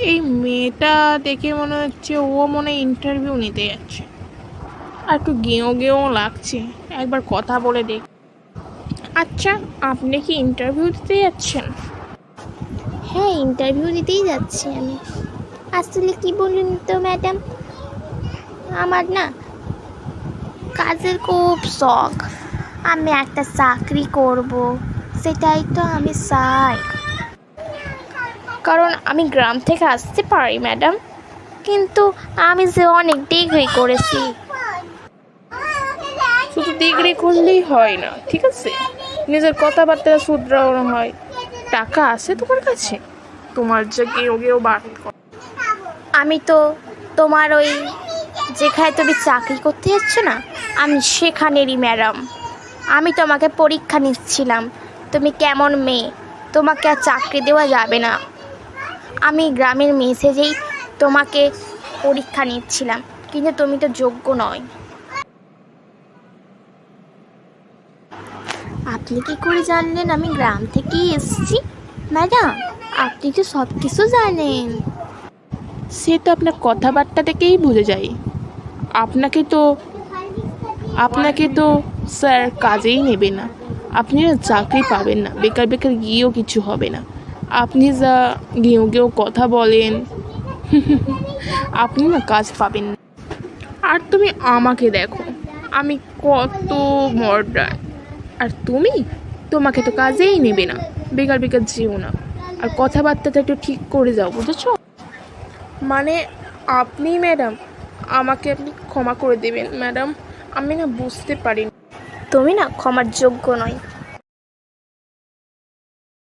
এই মেয়েটা দেখে মনে হচ্ছে ও মনে হয় ইন্টারভিউ নিতে যাচ্ছে, আর একটু গেঁয়ো গেঁয়ো লাগছে। একবার কথা বলে দেখ। আচ্ছা, আপনি কি ইন্টারভিউ দিতে যাচ্ছেন? হ্যাঁ, ইন্টারভিউ দিতেই যাচ্ছি আমি। আসলে কি বলুন তো ম্যাডাম, আমার না কাজের খুব শখ। আমি একটা চাকরি করব, সেটাই তো আমি চাই। কারণ আমি গ্রাম থেকে আসতে পারি ম্যাডাম, কিন্তু আমি যে অনেক ডিগ্রি করেছি। শুধু ডিগ্রি করলেই হয় না, ঠিক আছে? নিজের কথাবার্তা শুধরানো হয়। টাকা আছে তোমার কাছে? তোমার যে গেঁয়ো গেঁয়ো বাদ কর। আমি তো তোমার ওই যেখানে তুমি চাকরি করতে যাচ্ছ না, আমি সেখানেরই ম্যাডাম। আমি তোমাকে পরীক্ষা নিচ্ছিলাম, তুমি কেমন মেয়ে, তোমাকে আর চাকরি দেওয়া যাবে না। আমি গ্রামের মেয়ে সেজেই তোমাকে পরীক্ষা নিচ্ছিলাম, কিন্তু তুমি তো যোগ্য নয়। আপনি কি করে জানলেন আমি গ্রাম থেকেই এসেছি ম্যাডাম? আপনি তো সব কিছু জানেন। সে তো আপনার কথাবার্তা থেকেই বুঝে যায়। আপনাকে তো আপনাকে তো স্যার কাজেই নেবে না। আপনি না চাকরি পাবেন না, বেকার বেকার গিয়েও কিছু হবে না। আপনি যা গেঁয়ো গেঁয়ো কথা বলেন, আপনি না কাজ পাবেন না। আর তুমি আমাকে দেখো, আমি কত মডার্ন, আর তোমাকে তো কাজেই নেবে না। বেকার বেকার যেও না, আর কথাবার্তাটা একটু ঠিক করে যাও, বুঝেছো? মানে আপনি ম্যাডাম, আমাকে আপনি ক্ষমা করে দেবেন ম্যাডাম, আমি না বুঝতে পারিনি। তুমি না ক্ষমার যোগ্য নয়।